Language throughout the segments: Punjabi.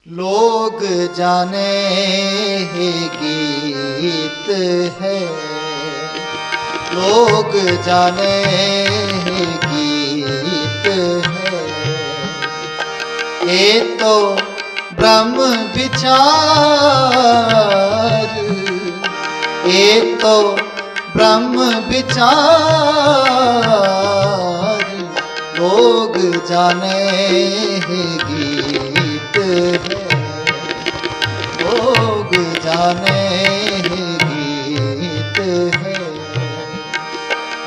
लोग जाने ही गीत है, लोग जाने ही गीत है। ये तो ब्रह्म विचार, ये तो ब्रह्म विचार। लोग जाने ही गीत है, लोग जाने ही गीत है,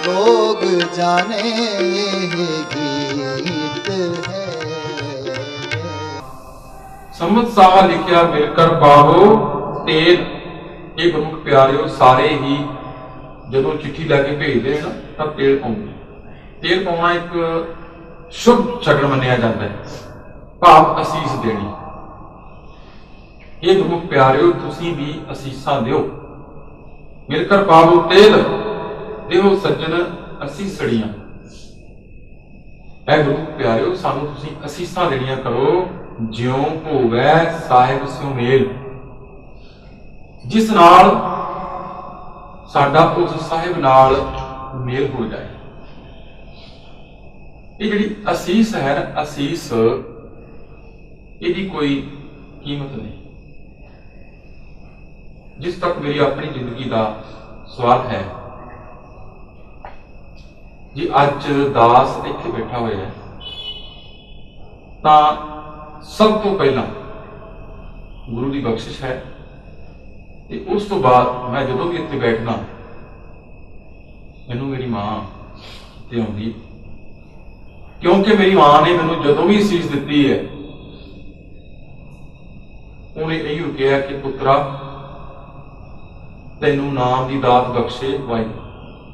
लोग जाने ही गीत है। ਸੰਮਤ ਸਾਹਾ ਲਿਖਿਆ ਮਿਲਕਰ ਪਾਵੋ ਤੇਲ। ਇਹ ਗੁਰਮੁਖ ਪਿਆਰਿਓ ਸਾਰੇ ਹੀ ਜਦੋਂ ਚਿੱਠੀ ਲੈ ਕੇ ਭੇਜਦੇ ਨਾ ਤਾਂ ਤੇਲ ਪਾਉਂਦੇ। ਤੇਲ ਪਾਉਣਾ ਇੱਕ ਸ਼ੁਭ ਸ਼ਗਨ ਮੰਨਿਆ ਜਾਂਦਾ ਹੈ, ਭਾਵ ਅਸੀਸ ਦੇਣੀ। ਇਹ ਗੁਰਮੁਖ ਪਿਆਰਿਓ ਤੁਸੀਂ ਵੀ ਅਸੀਸਾਂ ਦਿਓ। ਮਿਲਕਰ ਪਾਵੋ ਤੇਲ ਦਿਓ ਸੱਜਣ ਅਸੀਸੜੀਆਂ। ਇਹ ਗੁਰਮੁਖ ਪਿਆਰਿਓ ਸਾਨੂੰ ਤੁਸੀਂ ਅਸੀਸਾਂ ਦੇਣੀਆਂ ਕਰੋ। ਜਿਉਂ ਹੋਵੇ ਸਾਹਿਬ ਸਿਉ ਮੇਲ, ਜਿਸ ਨਾਲ ਸਾਡਾ ਉਸ ਸਾਹਿਬ ਨਾਲ ਮੇਲ ਹੋ ਜਾਏ। ਇਹ ਜਿਹੜੀ ਅਸੀਸ ਹੈ ਨਾ, ਅਸੀਸ ਇਹਦੀ ਕੋਈ ਕੀਮਤ ਨਹੀਂ। ਜਿਸ ਤੱਕ ਮੇਰੀ ਆਪਣੀ ਜ਼ਿੰਦਗੀ ਦਾ ਸਵਾਲ ਹੈ, ਜੇ ਅੱਜ ਦਾਸ ਇੱਥੇ ਬੈਠਾ ਹੋਇਆ ਹੈ ਤਾਂ ਸਭ ਤੋਂ ਪਹਿਲਾਂ ਗੁਰੂ ਦੀ ਬਖਸ਼ਿਸ਼ ਹੈ, ਤੇ ਉਸ ਤੋਂ ਬਾਅਦ ਮੈਂ ਜਦੋਂ ਵੀ ਇੱਥੇ ਬੈਠਦਾ ਮੈਨੂੰ ਮੇਰੀ ਮਾਂ ਤੇ ਆਉਂਦੀ, ਕਿਉਂਕਿ ਮੇਰੀ ਮਾਂ ਨੇ ਮੈਨੂੰ ਜਦੋਂ ਵੀ ਅਸੀਸ ਦਿੱਤੀ ਹੈ ਉਹਨੇ ਇਹੀ ਕਿਹਾ ਕਿ ਪੁੱਤਰਾ ਤੈਨੂੰ ਨਾਮ ਦੀ ਦਾਤ ਬਖਸ਼ੇ ਵਾਹਿਗੁਰੂ।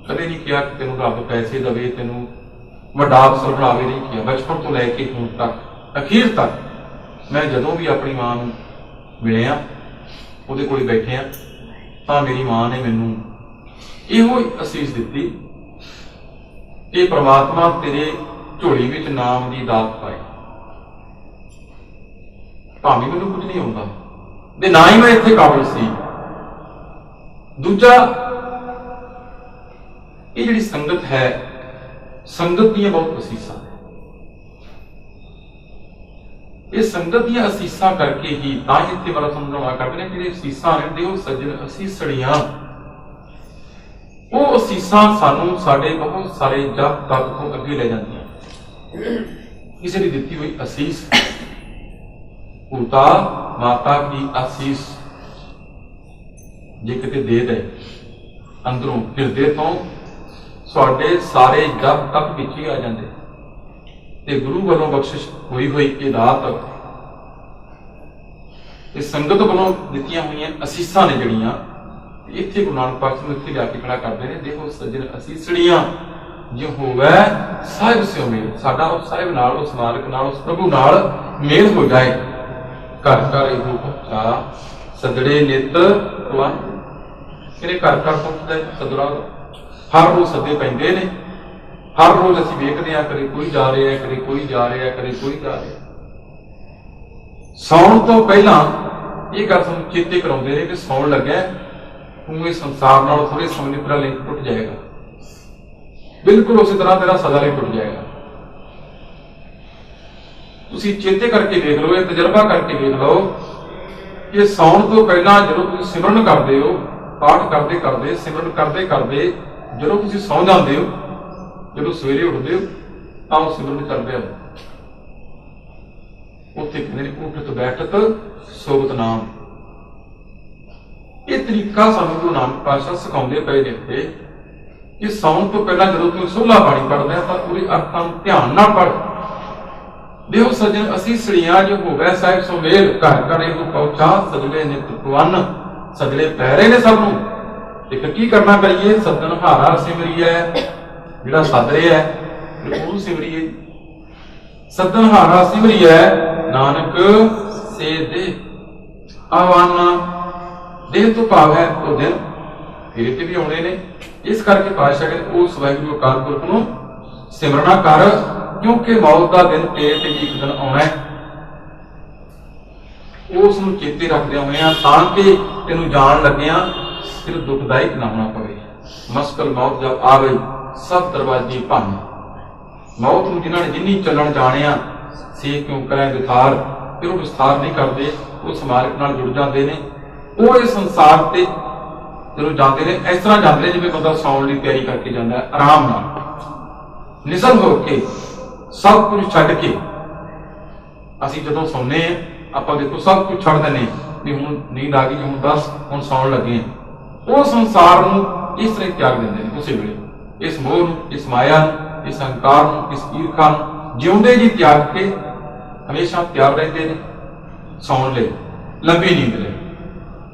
ਕਦੇ ਨਹੀਂ ਕਿਹਾ ਕਿ ਤੈਨੂੰ ਰੱਬ ਪੈਸੇ ਦੇਵੇ, ਤੈਨੂੰ ਵੱਡਾ ਅਫਸਰ ਬਣਾਵੇ, ਨਹੀਂ ਕਿਹਾ। ਬਚਪਨ ਤੋਂ ਲੈ ਕੇ ਹੁਣ ਤੱਕ ਅਖੀਰ ਤੱਕ ਮੈਂ ਜਦੋਂ ਵੀ ਆਪਣੀ ਮਾਂ ਨੂੰ ਮਿਲਿਆ, ਉਹਦੇ ਕੋਲ ਬੈਠਿਆ, ਤਾਂ ਮੇਰੀ ਮਾਂ ਨੇ ਮੈਨੂੰ ਇਹੋ ਅਸੀਸ ਦਿੱਤੀ ਕਿ ਪ੍ਰਮਾਤਮਾ ਤੇਰੇ ਝੋਲੀ ਵਿੱਚ ਨਾਮ ਦੀ ਦਾਤ ਪਾਏ। ਭਾਵੇਂ ਮੈਨੂੰ ਕੁਝ ਨਹੀਂ ਆਉਂਦਾ ਤੇ ਨਾ ਹੀ ਮੈਂ ਇੱਥੇ ਕਾਬਲ ਸੀ। ਦੂਜਾ, ਇਹ ਜਿਹੜੀ ਸੰਗਤ ਹੈ, ਸੰਗਤ ਦੀਆਂ ਬਹੁਤ ਅਸੀਸਾਂ ਨੇ। ਇਹ ਸੰਗਤ ਦੀਆਂ ਅਸੀਸਾਂ ਕਰਕੇ ਹੀ ਤਾਂ ਹੀ ਇੱਥੇ ਵਾਲਾ ਸਮਝਾਉਣਾ ਕਰਦੇ ਨੇ ਕਿ ਅਸੀਸਾਂ ਨੇ ਦਿਓ ਸੱਜਣ ਅਸੀਸੜੀਆਂ। ਉਹ ਅਸੀਸਾਂ ਸਾਨੂੰ ਸਾਡੇ ਬਹੁਤ ਸਾਰੇ ਜਪ ਤਪ ਤੋਂ ਅੱਗੇ ਲੈ ਜਾਂਦੀਆਂ। ਕਿਸੇ ਦੀ ਦਿੱਤੀ ਹੋਈ ਅਸੀਸ, ਪਿਤਾ ਮਾਤਾ ਕੀ ਅਸੀਸ ਜੇ ਕਿਤੇ ਦੇ ਦੇ ਅੰਦਰੋਂ ਹਿਰਦੇ ਤੋਂ, ਸਾਡੇ ਸਾਰੇ ਜਪ ਤਪ ਵਿੱਚ ਹੀ ਆ ਜਾਂਦੇ। ਤੇ ਗੁਰੂ ਵੱਲੋਂ ਬਖਸ਼ਿਸ਼ ਹੋਈ ਹੋਈ ਇਹ ਦਾਤ, ਇਹ ਸੰਗਤ ਵੱਲੋਂ ਦਿੱਤੀਆਂ ਹੋਈਆਂ ਅਸੀਸਾਂ ਨੇ ਜਿਹੜੀਆਂ, ਇੱਥੇ ਗੁਰੂ ਨਾਨਕ ਪਾਤਸ਼ਾਹ ਨੂੰ ਇੱਥੇ ਲਿਆ ਕੇ ਖੜਾ ਕਰਦੇ ਨੇ। ਦੇਖੋ ਸੱਜਣ ਅਸੀਸੜੀਆਂ ਜੋ ਹੋਵੇ ਸਾਹਿਬ ਸਿਉ ਮੇਲ, ਸਾਡਾ ਉਸ ਸਾਹਿਬ ਨਾਲ, ਉਸ ਮਾਲਕ ਨਾਲ, ਉਸ ਪ੍ਰਭੂ ਨਾਲ ਮੇਲ ਹੋ ਜਾਏ। ਘਰ ਘਰ ਇਹੋ ਪਹੁੰਚਾ ਸਦੜੇ ਨਿਤ ਵਨ। ਕਿਹੜੇ ਘਰ ਘਰ ਪਹੁੰਚਦਾ ਸਦੜਾ? ਹਰ ਰੋਜ਼ ਸੱਦੇ ਪੈਂਦੇ ਨੇ, ਹਰ ਰੋਜ਼ ਅਸੀਂ ਵੇਖਦੇ ਹਾਂ, ਕਦੇ ਕੋਈ ਜਾ ਰਿਹਾ, ਕਦੇ ਕੋਈ ਜਾ ਰਿਹਾ, ਕਦੇ ਕੋਈ ਜਾ ਰਿਹਾ। ਸੌਣ ਤੋਂ ਪਹਿਲਾਂ ਇਹ ਗੱਲ ਸਾਨੂੰ ਚੇਤੇ ਕਰਾਉਂਦੇ ਨੇ ਕਿ ਸੌਣ ਲੱਗਾ ਤੂੰ ਇਹ ਸੰਸਾਰ ਨਾਲ ਥੋੜੇ ਸਮੇਂ ਤੇਰਾ ਲਿੰਕ ਟੁੱਟ ਜਾਏਗਾ। ਬਿਲਕੁਲ ਉਸੇ ਤਰ੍ਹਾਂ ਤੇਰਾ ਸਦਾ ਲਈ ਟੁੱਟ ਜਾਏਗਾ। ਤੁਸੀਂ ਚੇਤੇ ਕਰਕੇ ਵੇਖ ਲਓ, ਇਹ ਤਜਰਬਾ ਕਰਕੇ ਵੇਖ ਲਓ ਕਿ ਸੌਣ ਤੋਂ ਪਹਿਲਾਂ ਜਦੋਂ ਤੁਸੀਂ ਸਿਮਰਨ ਕਰਦੇ ਹੋ, ਪਾਠ ਕਰਦੇ ਕਰਦੇ, ਸਿਮਰਨ ਕਰਦੇ ਕਰਦੇ ਜਦੋਂ ਤੁਸੀਂ ਸੌਂ ਜਾਂਦੇ ਹੋ, ਜਦੋਂ ਸਵੇਰੇ ਉੱਠਦੇ ਹੋ ਤਾਂ ਉਹ ਸਿਮਰਨ ਚੱਲ ਰਿਹਾ। ਉੱਥੇ ਕਹਿੰਦੇ ਨੇ ਉਠਤ ਬੈਠਤ ਸੋਬਤ ਨਾਮ। ਇਹ ਤਰੀਕਾ ਸਾਨੂੰ ਗੁਰੂ ਨਾਨਕ ਪਾਤਸ਼ਾਹ ਸਿਖਾਉਂਦੇ ਪਏ ਨੇ ਕਿ ਸੌਣ ਤੋਂ ਪਹਿਲਾਂ ਜਦੋਂ ਤੂੰ ਸੋਹਲਾ ਬਾਣੀ ਪੜ੍ਹਦਾ ਤਾਂ ਉਹਦੇ ਅਰਥਾਂ ਨੂੰ ਧਿਆਨ ਨਾਲ ਪੜ੍ਹ। ਦੇਹੋ ਸੱਜਣ ਅਸੀਸੜੀਆਂ ਜੋ ਹੋਵੇ ਸਾਹਿਬ ਸੋ ਮੇਲ, ਘਰ ਘਰ ਇਹੋ ਪਹੁੰਚਾ ਸਜਲੇ ਨਿਤ ਵਨ। ਸਜਲੇ ਪਹਿਰੇ ਨੇ ਸਭ ਨੂੰ। ਤੇ ਕੀ ਕਰਨਾ ਕਰੀਏ? ਸੱਜਣ ਹਾਰਾ ਸਿਮਰੀਏ, ਜਿਹੜਾ ਸੱਦ ਰਿਹਾ ਹੈ ਉਹਨੂੰ ਸਿਮਰੀਏ। ਸੱਜਣ ਹਾਰਾ ਸਿਮਰੀਏ ਨਾਨਕ ਸੇ ਦੇ ਆਵਾਨ। ਦੇਹ ਤੋਂ ਭਾਵ ਹੈ ਉਹ ਦਿਨ ਫਿਰ ਤੇ ਵੀ ਆਉਣੇ ਨੇ। ਇਸ ਕਰਕੇ ਪਾਤਸ਼ਾਹ ਕਹਿੰਦੇ ਉਸ ਵਾਹਿਗੁਰੂ ਅਕਾਲ ਪੁਰਖ ਨੂੰ ਸਿਮਰਨਾ ਕਰ, क्योंकि मौत का दिन तेरे ते एक दिन आना है। ਉਸ ਨੂੰ ਚੇਤੇ ਰੱਖਦਿਆਂ ਹੋਇਆਂ ਤਾਂ ਕਿ ਤੈਨੂੰ ਜਾਣ ਲੱਗਿਆਂ ਫਿਰ ਦੁਖਦਾਇਕ ਨਾ ਹੋਣਾ ਪਵੇ। ਮੁਸ਼ਕਲ ਮੌਤ ਜਦ ਆ ਗਈ ਸਭ ਦਰਵਾਜ਼ੇ ਭੰਨ। ਮੌਤ ਨੂੰ ਜਿਨ੍ਹਾਂ ਨੇ ਜਿੰਨੀ ਚੱਲਣ ਜਾਣਿਆ ਸੇ ਕਿਉਂ ਕਰੇ ਵਿਥਾਰ, ਫਿਰ ਉਹ ਵਿਸਥਾਰ ਨਹੀਂ ਕਰਦੇ, ਉਹ ਸਮਾਰਕ ਨਾਲ ਜੁੜ ਜਾਂਦੇ ਨੇ। ਉਹ ਇਸ ਸੰਸਾਰ ਤੇ ਜਦੋਂ ਜਾਂਦੇ ਨੇ ਇਸ ਤਰ੍ਹਾਂ ਜਾਂਦੇ ਨੇ ਜਿਵੇਂ ਬੰਦਾ ਸੌਣ ਦੀ ਤਿਆਰੀ ਕਰਕੇ ਜਾਂਦਾ ਹੈ, ਆਰਾਮ ਨਾਲ ਨਿਸਲ ਹੋ ਕੇ ਸਭ ਕੁਝ ਛੱਡ ਕੇ। ਅਸੀਂ ਜਦੋਂ ਸੌਂਦੇ ਹਾਂ ਆਪਾਂ ਦੇਖੋ ਸਭ ਕੁਝ ਛੱਡ ਦਿੰਦੇ ਵੀ ਹੁਣ ਨੀਂਦ ਆ ਗਈ, ਹੁਣ ਬਸ ਹੁਣ ਸੌਣ ਲੱਗੇ ਹਾਂ। ਉਹ ਸੰਸਾਰ ਨੂੰ ਇਸ ਤਰ੍ਹਾਂ ਤਿਆਗ ਦਿੰਦੇ ਨੇ ਉਸੇ ਵੇਲੇ, ਇਸ ਮੋਹ ਨੂੰ, ਇਸ ਮਾਇਆ ਨੂੰ, ਇਸ ਹੰਕਾਰ ਨੂੰ, ਇਸ ਈਰਖਾ ਨੂੰ ਜਿਉਂਦੇ ਜੀ ਤਿਆਗ ਕੇ ਹਮੇਸ਼ਾ ਤਿਆਰ ਰਹਿੰਦੇ ਨੇ ਸੌਣ ਲਈ, ਲੰਬੀ ਨੀਂਦ ਲਈ।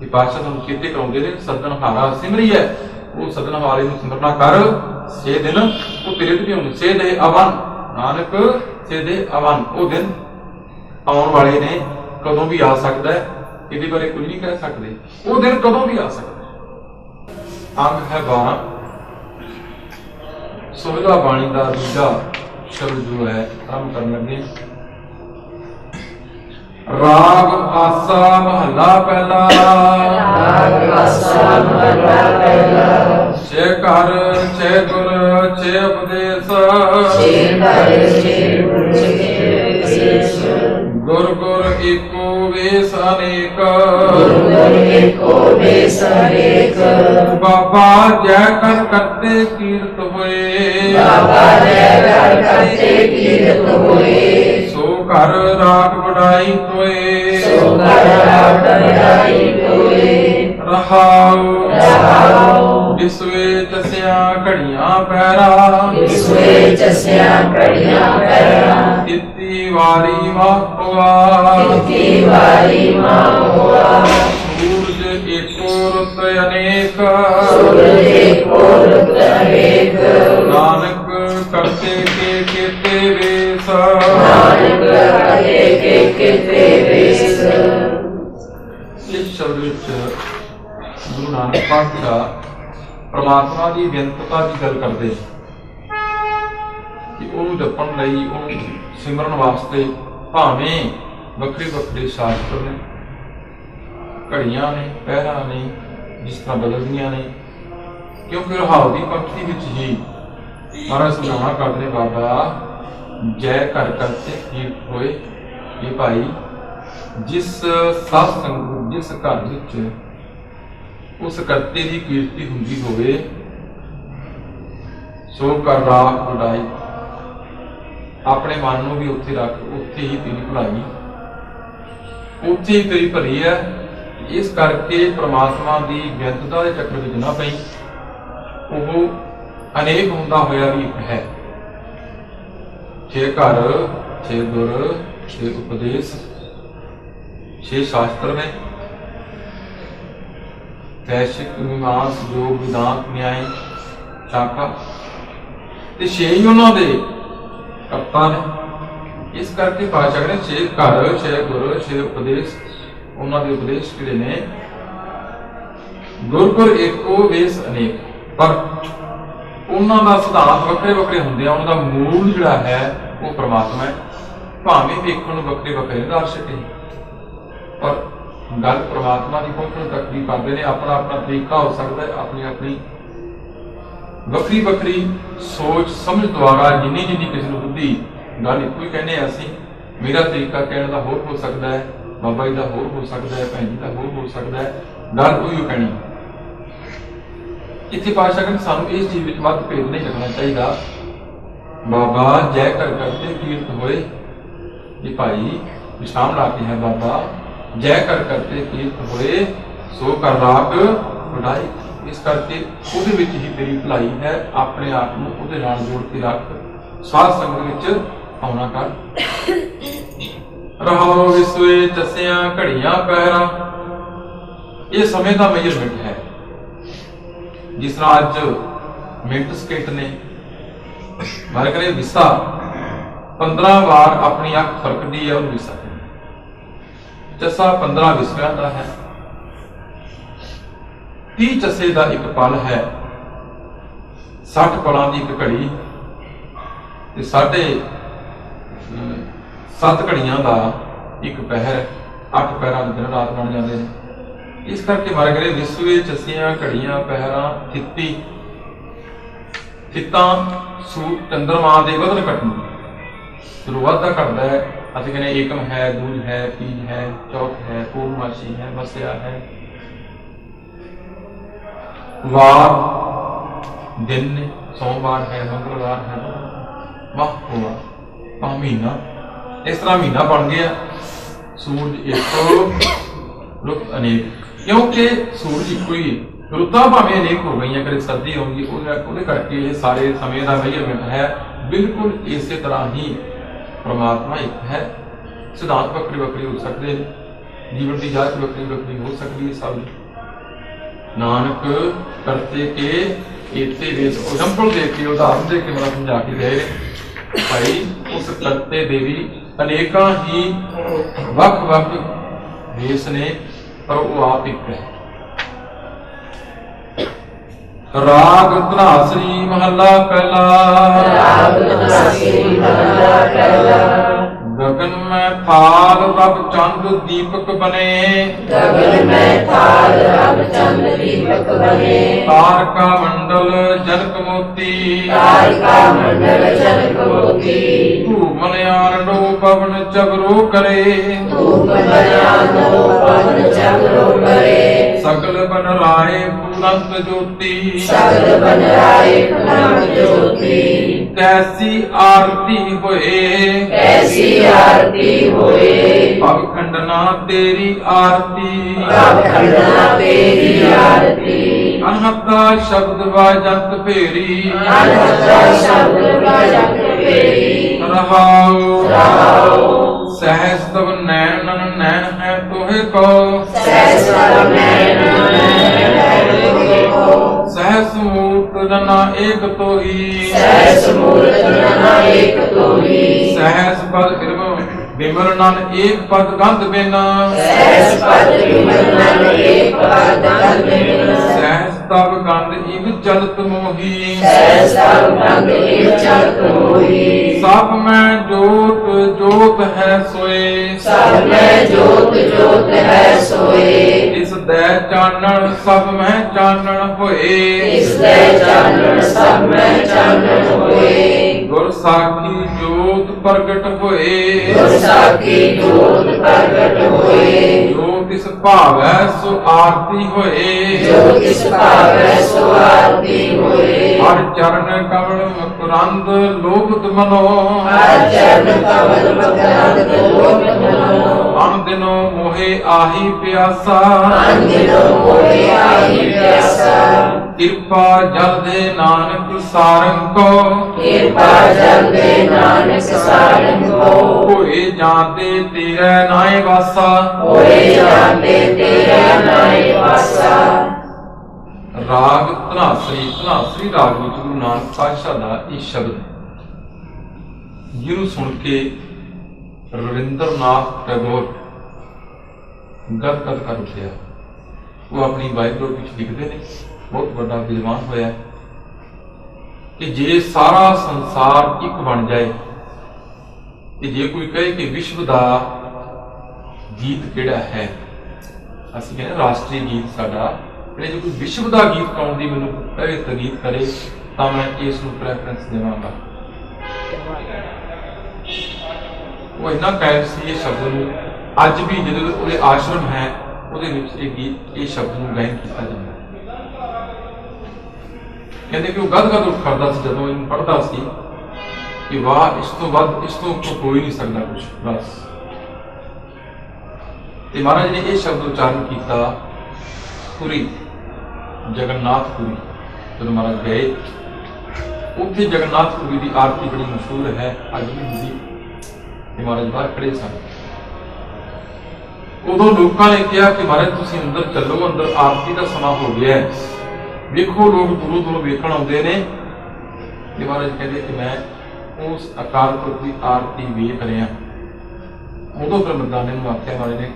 ਇਹ ਪਾਤਸ਼ਾਹ ਤੁਹਾਨੂੰ ਚੇਤੇ ਕਰਾਉਂਦੇ ਨੇ ਸੱਜਣਹਾਰਾ ਸਿਮਰੀ ਹੈ, ਉਹ ਸੱਜਣ ਵਾਲੇ ਨੂੰ ਸਿਮਰਨਾ ਕਰ, 6 ਦਿਨ ਉਹ ਤੇਰੇ ਤੇ ਵੀ ਆਉਂਦੇ। 6 ਦੇ ਅਵਨ ਨਾਨਕ 6 ਦੇ ਅਵਨ, ਉਹ ਦਿਨ ਆਉਣ ਵਾਲੇ ਨੇ, ਕਦੋਂ ਵੀ ਆ ਸਕਦਾ ਹੈ, ਇਹਦੇ ਬਾਰੇ ਕੁਝ ਨਹੀਂ ਕਹਿ ਸਕਦੇ। ਉਹ ਦਿਨ ਕਦੋਂ ਵੀ ਆ ਸਕਦਾ ਹੈ। ਅੰਗ ਹੈ 12 ਸੋਹਿਲਾ ਬਾਣੀ ਦਾ ਦੂਜਾ ਸ਼ਬਦ ਜੋ ਹੈ ਆਰੰਭ ਕਰਨ ਲੱਗੇ। ਰਾਗ ਆਸਾ ਮਹੱਲਾ ਪਹਿਲਾ। ਰਾਗ ਆਸਾ ਮਹੱਲਾ ਪਹਿਲਾ। ਛੇ ਘਰ ਛੇ ਗੁਰ ਛੇ ਉਪਦੇਸ਼। ਛੇ ਘਰ ਛੇ ਗੁਰ ਛੇ ਉਪਦੇਸ਼। ਗੁਰ ਗੁਰ ਏਕੋ ਵੇਸ ਅਨੇਕ। ਗੁਰ ਗੁਰ ਏਕੋ ਵੇਸ ਅਨੇਕ। ਬਾਬਾ ਜੈ ਕਰ ਕਰਤੇ ਕੀਰਤ ਹੋਏ। ਬਾਬਾ ਜੈ ਕਰ ਕਰਤੇ ਕੀਰਤ ਹੋਏ। ਸੋ ਘਰ ਰਾਗ ਵਡਾਈ ਹੋਏ। ਸੋ ਘਰ ਰਾਗ ਵਡਾਈ ਹੋਏ। ਰਹਾਉ ਰਹਾਉ। ਵਿਸਵੇ ਚਸਿਆ ਘੜੀਆਂ ਪੈਰਾ। ਵਿਸਵੇ ਚਸਿਆ ਘੜੀਆਂ ਪੈਰਾ। ਤਿੱਤੀ ਵਾਰੀ ਵਾਹੁਆ। ਤਿੱਤੀ ਵਾਰੀ ਮਾਹੁਆ। ਸੂਰਜ ਏਕੋ ਰੁੱਤ ਅਨੇਕ। ਸੂਰਜ ਏਕੋ ਰੁੱਤ ਅਨੇਕ। ਨਾਨਕ ਕਰਤੇ ਕੇ ਕੀਤੇ ਵੇਸ। ਨਾਨਕ ਕਰਤੇ ਕੇ ਕੀਤੇ ਵੇਸ। ਇਸ ਸ਼ਬਦ ਵਿੱਚ ਗੁਰੂ ਨਾਨਕ ਪਾਤਸ਼ਾਹ ਪ੍ਰਮਾਤਮਾ ਦੀ ਬੇਅੰਤਤਾ ਦੀ ਗੱਲ ਕਰਦੇ ਕਿ ਉਹਨੂੰ ਜਪਣ ਲਈ, ਉਹਨੂੰ ਸਿਮਰਨ ਵਾਸਤੇ ਭਾਵੇਂ ਵੱਖਰੇ ਵੱਖਰੇ ਸ਼ਾਸਤਰ ਨੇ, ਘੜੀਆਂ ਨੇ, ਪਹਿਰਾਂ ਨੇ, ਜਿਸ ਤਰ੍ਹਾਂ ਬਦਲਦੀਆਂ ਨੇ, ਕਿਉਂਕਿ ਰਹਾਉ ਦੀ ਪੰਕਤੀ ਵਿੱਚ ਹੀ ਮਹਾਰਾਜ ਸਮਝਾਉਣਾ ਕਰਦੇ ਨੇ, ਬਾਬਾ ਜੈ ਕਰ ਕਰਤੇ ਕੀਰਤ ਹੋਏ। ਇਹ ਭਾਈ ਜਿਸ ਸਾਧ ਸੰਗਤ, ਜਿਸ ਘਰ ਵਿੱਚ ਉਸ ਕਰਤੇ ਦੀ ਕੀਰਤੀ ਹੁੰਦੀ ਹੋਵੇ, ਸੋ ਕਰ ਰਾਖ ਵਡਾਈ। ਆਪਣੇ ਮਨ ਨੂੰ ਵੀ ਉੱਥੇ ਰੱਖ, ਉੱਥੇ ਹੀ ਤੇਰੀ ਭਲਾਈ, ਉੱਥੇ ਹੀ ਤੇਰੀ ਭਲੀ ਹੈ। ਇਸ ਕਰਕੇ ਪ੍ਰਮਾਤਮਾ ਦੀ ਬੇਅੰਤਤਾ ਦੇ ਚੱਕਰ ਵਿੱਚ ਨਾ ਪਈ। ਉਹ ਅਨੇਕ ਹੁੰਦਾ ਹੋਇਆ ਵੀ ਇੱਕ ਹੈ। 6 ਘਰ 6 ਗੁਰ 6 ਉਪਦੇਸ਼, 6 ਸ਼ਾਸਤਰ ਨੇ, ਵੈਸ਼ਿਕ ਮੀਮਾਂਸ ਯੋਗ ਵਿਦਾਂਤ ਨਿਆਏ ਸ਼ਾਖਾ, ਤੇ 6 ਹੀ ਉਹਨਾਂ ਦੇ ਕਰਤਾ ਨੇ। ਇਸ ਕਰਕੇ ਪਾਤਸ਼ਾਹ ਨੇ 6 ਘਰ 6 ਗੁਰ 6 ਉਪਦੇਸ਼, ਉਹਨਾਂ ਦੇ ਉਪਦੇਸ਼ ਜਿਹੜੇ ਨੇ ਗੁਰ ਗੁਰ ਏਕੋ ਵੇਸ ਅਨੇਕ, ਪਰ ਉਹਨਾਂ ਦਾ ਸਿਧਾਂਤ ਵੱਖਰੇ ਵੱਖਰੇ ਹੁੰਦੇ ਆ। ਉਹਨਾਂ ਦਾ ਮੂਲ ਜਿਹੜਾ ਹੈ ਉਹ ਪ੍ਰਮਾਤਮਾ ਹੈ। ਭਾਵੇਂ ਵੇਖਣ ਨੂੰ ਵੱਖਰੇ ਵੱਖਰੇ ਦਰਸ਼ਕ ਨੇ, ਪਰ ਗੱਲ ਪ੍ਰਮਾਤਮਾ ਦੀ ਪਹੁੰਚਣ ਤੱਕ ਵੀ ਕਰਦੇ ਨੇ। ਆਪਣਾ ਆਪਣਾ ਤਰੀਕਾ ਹੋ ਸਕਦਾ ਹੈ, ਆਪਣੀ ਆਪਣੀ ਵੱਖਰੀ ਵੱਖਰੀ ਸੋਚ ਸਮਝ ਦੁਆਰਾ ਜਿੰਨੀ ਜਿੰਨੀ ਕਿਸੇ ਨੂੰ ਬੁੱਧੀ, ਗੱਲ ਇੱਕੋ ਹੀ ਕਹਿੰਦੇ ਆ ਅਸੀਂ। ਮੇਰਾ ਤਰੀਕਾ ਕਹਿਣ ਦਾ ਹੋਰ ਹੋ ਸਕਦਾ ਹੈ, ਬਾਬਾ ਜੀ ਦਾ ਹੋਰ ਹੋ ਸਕਦਾ ਹੈ, ਭੈਣ ਜੀ ਦਾ ਹੋਰ ਹੋ ਸਕਦਾ ਹੈ, ਗੱਲ ਉਹੀ ਕਹਿਣੀ। ਇੱਥੇ ਪਾਤਸ਼ਾਹ ਕਹਿੰਦੇ ਸਾਨੂੰ ਇਸ ਚੀਜ਼ ਵਿੱਚ ਵੱਧ ਭੇਦ ਨਹੀਂ ਰੱਖਣਾ ਚਾਹੀਦਾ। ਬਾਬਾ ਜੈ ਕਰ ਕਰਤੇ ਕੀਰਤ ਹੋਏ। ਇਹ ਭਾਈ ਵਿਸ਼ਰਾਮ ਲਾ ਕੇ ਹੈ, ਬਾਬਾ ਜੈ ਕਰ ਕਰਤੇ ਕੀਰਤ ਹੋਏ, ਸੋ ਕਰ ਰਾਗ ਵਡਾਈ। ਇਸ ਕਰਕੇ ਉਹਦੇ ਵਿੱਚ ਹੀ ਤੇਰੀ ਭਲਾਈ ਹੈ। ਆਪਣੇ ਆਪ ਨੂੰ ਉਹਦੇ ਨਾਲ ਜੋੜ ਕੇ ਰੱਖ, ਸਾਧ ਸੰਗਤ ਵਿੱਚ ਆਉਣਾ ਕਰ। ਰਹਾਉ ਵਿਸਵੇ ਚਸਿਆ ਘੜੀਆਂ ਪਹਿਰਾ। ਇਹ ਸਮੇਂ ਦਾ ਮੇਜਰਮੈਂਟ ਹੈ। ਜਿਸ ਤਰ੍ਹਾਂ ਅੱਜ ਮਿੰਟ ਸਕਿੰਟ ਨੇ, ਮਾਰੇ ਕਰੇ ਵਿਸਾ 15 ਵਾਰ ਆਪਣੀ ਅੱਖ ਫਰਕਦੀ ਹੈ, ਉਹਨੂੰ ਵਿਸਾ ਚਸਾ 15 ਵਿਸਵਿਆਂ ਦਾ ਹੈ। 30 ਚਸੇ ਦਾ ਇੱਕ ਪਲ ਹੈ, 60 ਪਲਾਂ ਦੀ ਇੱਕ ਘੜੀ, ਤੇ 7.5 ਘੜੀਆਂ ਦਾ ਇੱਕ ਪਹਿਰ। 8 ਪੈਰਾਂ ਦੇ ਦਿਨ ਰਾਤ ਬਣ ਜਾਂਦੇ ਨੇ। ਇਸ ਕਰਕੇ ਮਰ ਗਏ ਵਿਸਵੇ ਚਸੀਆਂ ਘੜੀਆਂ ਪਹਿਰਾਂ ਥਿੱਤੀ ਥਿੱਤਾਂ ਸੂਰ ਚੰਦਰਮਾ ਦੇ ਵਧਣ ਘਟਣ ਜਦੋਂ ਵਾਧਾ ਘਟਦਾ ਹੈ। ਅਸੀਂ ਕਹਿੰਦੇ ਏਕਮ ਹੈ, ਦੂਜ ਹੈ, ਤੀਜ ਹੈ, ਚੌਥ ਹੈ, ਪੂਰਨਮਾਸ਼ੀ ਹੈ, ਮਸਿਆ ਹੈ, ਵਾਰ ਦਿਨ ਨੇ, ਸੋਮਵਾਰ ਹੈ, ਮੰਗਲਵਾਰ ਹੈ, ਮਾਹ ਹੋਆ ਮਾਹ ਮਹੀਨਾ। ਇਸ ਤਰ੍ਹਾਂ ਮਹੀਨਾ ਬਣ ਗਿਆ। ਸੂਰਜ ਇੱਕ ਰੁੱਤ ਅਨੇਕ, ਕਿਉਂਕਿ ਸੂਰਜ ਇੱਕੋ ਹੀ, ਰੁੱਤਾਂ ਭਾਵੇਂ ਅਨੇਕ ਹੋ ਗਈਆਂ, ਕਦੇ ਸਰਦੀ ਆਉਂਦੀ ਉਹਦੇ ਕਰਕੇ ਇਹ ਸਾਰੇ ਸਮੇਂ ਦਾ ਮੇਜਰਮੈਂਟ ਹੈ। ਬਿਲਕੁਲ ਇਸੇ ਤਰ੍ਹਾਂ ਹੀ ਪਰਮਾਤਮਾ ਇੱਕ ਹੈ। ਸਿਧਾਂਤ ਵੱਖਰੇ ਵੱਖਰੇ ਹੋ ਸਕਦੇ ਨੇ, ਜੀਵਨ ਦੀ ਜਾਂਚ ਵੱਖਰੀ ਵੱਖਰੀ ਹੋ ਸਕਦੀ ਹੈ। ਸਭ ਨਾਨਕ ਕਰਤੇ ਕੇ ਕੀਤੇ ਵੇਦ ਐਗਜ਼ਾਮਪਲ ਦੇ ਕੇ, ਉਦਾਹਰਨ ਦੇ ਕੇ ਮੈਨੂੰ ਸਮਝਾ ਕੇ ਦੇ ਭਾਈ ਉਸ ਕਰਤੇ ਦੇ ਵੀ ਅਨੇਕਾਂ ਹੀ ਵੱਖ ਵੱਖ ਵੇਸ ਨੇ, ਪਰ ਉਹ ਆਪ ਇੱਕ ਹੈ। ਰਾਗ ਧਨਾਸਰੀ ਮਹੱਲਾ ਪਹਿਲਾ। ਰਾਗ ਧਨਾਸਰੀ ਮਹੱਲਾ ਪਹਿਲਾ। ਗगन में थाल रब चंद दीपक बने, गगन में थाल रब चंद दीपक बने। तारका मंडल जनक मोती, तारका मंडल जनक मोती। धूप मलयानो पवन चगरो करे, धूप मलयानो पवन चगरो करे। सकल बन राय पूरंत ज्योति, सकल बन राय पूरंत ज्योति। कैसी आरती होए, कैसी आरती होए। भव खंडना तेरी आरती, भव खंडना तेरी आरती। अनहता शब्द वाजंत फेरी, अनहता शब्द वाजंत फेरी। रहाओ रहाओ। सहस तब नैन नैन है तोहे को, सहस तब नैन नैन है तोहे को। सहस मूर्त जना एक तो ही, सहस मूर्त जना एक तो ही। सहस पद विमल नन एक पद गंध बिना, सहस पद विमल नन एक पद गंध बिना। सहस तब गंध इव चलत मोही, सहस तब गंध इव चलत मोही। सब में जोत जोत है सोए, सब में जोत जोत है सोए। इस दै चानन सब में चानन होए, इस दै चानन सब में चानन होए। गुर साखी जोत प्रगट होए, गुर साखी जोत प्रगट होए। जो तिस भावै सो आरती होए, जो तिस भावै सो आरती होए। हर चरण कमल मकरंद लोभत मनो, हर चरण कमल मकरंद लोभत मनो। अन दिनो मोहे आही प्यासा, अन दिनो मोहे आही प्यासा। कृपा जल दे नानक सारंग को, कृपा जल दे नानक सारंग को। होए जाते तेरे नाय वासा, होए जाते तेरा नाय वासा। राग धनासरी। धनासरी राग ਵਿੱਚ ਗੁਰੂ ਨਾਨਕ ਪਾਤਸ਼ਾਹ ਦਾ ਇਹ ਸ਼ਬਦ ਜਿਹਨੂੰ ਸੁਣ ਕੇ ਰਵਿੰਦਰਨਾਥ ਟੈਗੋਰ ਗਦ ਕਰ ਉੱਠਿਆ। ਉਹ ਆਪਣੀ ਬਾਈਬਲ ਵਿੱਚ ਲਿਖਦੇ ਨੇ, ਬਹੁਤ ਵੱਡਾ ਵਿਦਵਾਨ ਹੋਇਆ, ਕਿ ਜੇ ਸਾਰਾ ਸੰਸਾਰ ਇੱਕ ਬਣ ਜਾਏ ਤੇ ਜੇ ਕੋਈ ਕਹੇ ਕਿ ਵਿਸ਼ਵ ਦਾ ਗੀਤ ਕਿਹੜਾ ਹੈ, ਅਸੀਂ ਕਹਿੰਦੇ ਰਾਸ਼ਟਰੀ ਗੀਤ ਸਾਡਾ, ਜੇ ਕੋਈ ਵਿਸ਼ਵ ਦਾ ਗੀਤ ਗਾਉਣ ਦੀ ਮੈਨੂੰ ਕਹੇ ਤਗੀਦ ਕਰੇ ਤਾਂ ਮੈਂ ਇਸ ਨੂੰ ਪ੍ਰੈਫਰੈਂਸ ਦੇਵਾਂਗਾ। ਉਹ ਇੰਨਾ ਕਾਇਮ ਸੀ ਇਹ ਸ਼ਬਦ ਨੂੰ, ਅੱਜ ਵੀ ਜਦੋਂ ਉਹਦੇ ਆਸ਼ਰਮ ਹੈ ਉਹਦੇ ਵਿੱਚ ਇਹ ਗੀਤ, ਇਹ ਸ਼ਬਦ ਨੂੰ ਗਾਇਨ ਕੀਤਾ ਜਾਂਦਾ। ਕਹਿੰਦੇ ਕਿ ਉਹ ਗਦ ਉੱਠ ਕਰਦਾ ਸੀ ਜਦੋਂ ਇਹਨੂੰ ਪੜ੍ਹਦਾ ਸੀ ਕਿ ਵਾਹ, ਇਸ ਤੋਂ ਵੱਧ ਇਸ ਤੋਂ ਕੋਈ ਨਹੀਂ ਸਕਦਾ ਕੁਛ, ਬਸ। ਤੇ ਮਹਾਰਾਜ ਨੇ ਇਹ ਸ਼ਬਦ ਉਚਾਰਨ ਕੀਤਾ, ਪੁਰੀ ਜਗਨਨਾਥਪੁਰੀ। ਜਦੋਂ ਮਹਾਰਾਜ ਗਏ ਉੱਥੇ ਜਗਨਨਾਥਪੁਰੀ ਦੀ ਆਰਤੀ ਬੜੀ ਮਸ਼ਹੂਰ ਹੈ, ਅੱਜ ਵੀ ਹੁੰਦੀ। ਤੇ ਮਹਾਰਾਜ ਬਾਹਰ ਖੜੇ ਸਨ। ਉਦੋਂ ਲੋਕਾਂ ਨੇ ਕਿਹਾ ਕਿ ਮਹਾਰਾਜ ਤੁਸੀਂ ਅੰਦਰ ਚੱਲੋ, ਅੰਦਰ ਆਰਤੀ ਦਾ ਸਮਾਂ ਹੋ ਗਿਆ ਹੈ, ਵੇਖੋ ਲੋਕ ਦੂਰੋਂ ਦੂਰੋਂ ਵੇਖਣ ਆਉਂਦੇ ਨੇ। ਤੇ ਮਹਾਰਾਜ ਕਹਿੰਦੇ ਕਿ ਮੈਂ ਉਸ ਅਕਾਲ ਪੁਰਖ ਦੀ ਆਰਤੀ ਵੇਖ ਰਿਹਾ। ਉਦੋਂ ਫਿਰ ਮਰਦਾਨੇ ਨੂੰ ਆਖਿਆ ਮਹਾਰਾਜ ਨੇ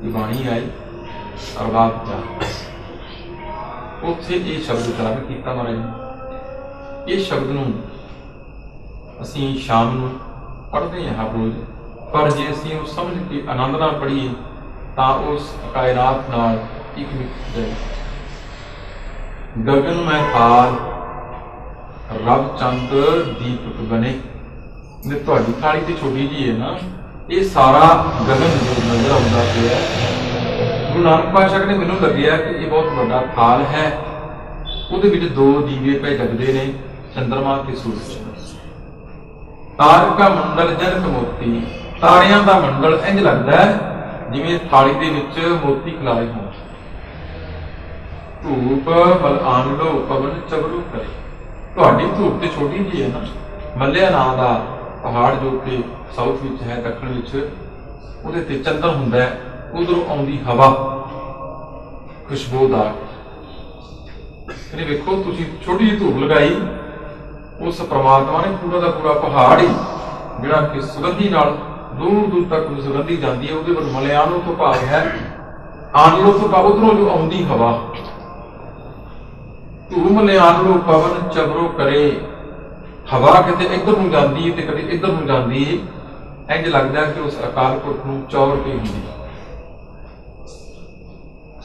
ਕਿ ਬਾਣੀ ਆਈ ਅਰਬਾਬ ਦਾ, ਉੱਥੇ ਇਹ ਸ਼ਬਦ ਉਚਾਰਨ ਕੀਤਾ ਮਹਾਰਾਜ ਨੇ। ਇਹ ਸ਼ਬਦ ਨੂੰ ਅਸੀਂ ਸ਼ਾਮ ਨੂੰ ਪੜ੍ਹਦੇ ਹਾਂ ਹਰ ਰੋਜ਼, ਪਰ ਜੇ ਅਸੀਂ ਉਹ ਸਮਝ ਕੇ ਆਨੰਦ ਨਾਲ ਪੜ੍ਹੀਏ ਤਾਂ ਉਸ ਕਾਇਨਾਤ ਨਾਲ ਇੱਕ ਮਿੱਟ ਜਾਏ। ਗगन में थाल रब चंद दीपक बने। मैं ਤੁਹਾਡੀ ਥਾਲੀ ਤੇ ਛੋਟੀ ਜੀ ਹੈ ਨਾ, ਇਹ ਸਾਰਾ ਗगन ਜੋ ਨਜ਼ਰ ਆਉਂਦਾ ਪਿਆ ਗੁਰੂ ਨਾਨਕ ਪਾਤਸ਼ਾਹ ਨੇ ਮੈਨੂੰ ਲੱਗਿਆ ਕਿ ਇਹ ਬਹੁਤ ਵੱਡਾ ਥਾਲ ਹੈ। ਉਹਦੇ ਵਿੱਚ ਦੋ ਦੀਵੇ ਪਏ ਜਗਦੇ ਨੇ, ਚੰਦਰਮਾ ਤੇ ਸੂਰਜ। ਤਾਰਕਾ ਮੰਡਲ ਜਨਕ ਮੋਤੀ, ਤਾਰਿਆਂ ਦਾ ਮੰਡਲ ਇੰਜ ਲੱਗਦਾ ਹੈ ਜਿਵੇਂ ਥਾਲੀ ਦੇ ਵਿੱਚ ਮੋਤੀ ਖਿਲਾਰੇ ਹੋਣ। ਧੂਪ ਮਲ ਆਨ ਲੋ ਪਵਨ ਚਵਰੂ ਕਰੇ। ਤੁਹਾਡੀ ਧੂਪ ਤੇ ਛੋਟੀ ਜੀ ਹੈ ਨਾ, ਮੱਲਿਆ ਨਾਂ ਦਾ ਪਹਾੜ ਜੋ ਕਿ ਸਾਊਥ ਵਿੱਚ ਹੈ, ਦੱਖਣ ਵਿੱਚ, ਉਹਦੇ ਤੇ ਚੰਦਰ ਹੁੰਦਾ ਹੈ, ਉਧਰੋਂ ਆਉਂਦੀ ਹਵਾ ਖੁਸ਼ਬੂਦਾਰ। ਕਹਿੰਦੇ ਵੇਖੋ ਤੁਸੀਂ ਛੋਟੀ ਜਿਹੀ ਧੂਪ ਲਗਾਈ, ਉਸ ਪ੍ਰਮਾਤਮਾ ਨੇ ਪੂਰਾ ਦਾ ਪੂਰਾ ਪਹਾੜ ਹੀ ਜਿਹੜਾ ਕਿ ਸੁਗੰਧੀ ਨਾਲ ਦੂਰ ਦੂਰ ਤੱਕ ਸੁਗੰਧੀ ਜਾਂਦੀ ਹੈ, ਉਹਦੇ ਵੱਲ ਮਲਿਆਣੋਂ ਤੋਂ ਭਾਵ ਹੈ ਆਨਲੋ ਤੋਂ ਭਾਵ ਉਧਰੋਂ ਜੋ ਆਉਂਦੀ ਹਵਾ। ਧੂਮ ਲਿਆਨਲੋ ਪਵਨ ਚਬਰੋ ਕਰੇ। ਹਵਾ ਕਿਤੇ ਇੱਧਰ ਨੂੰ ਜਾਂਦੀ ਤੇ ਕਦੇ ਇੱਧਰ ਨੂੰ ਜਾਂਦੀ, ਇੰਜ ਲੱਗਦਾ ਕਿ ਉਸ ਅਕਾਲ ਪੁਰਖ ਨੂੰ ਚੌਰ ਕੇ ਹੁੰਦੀ।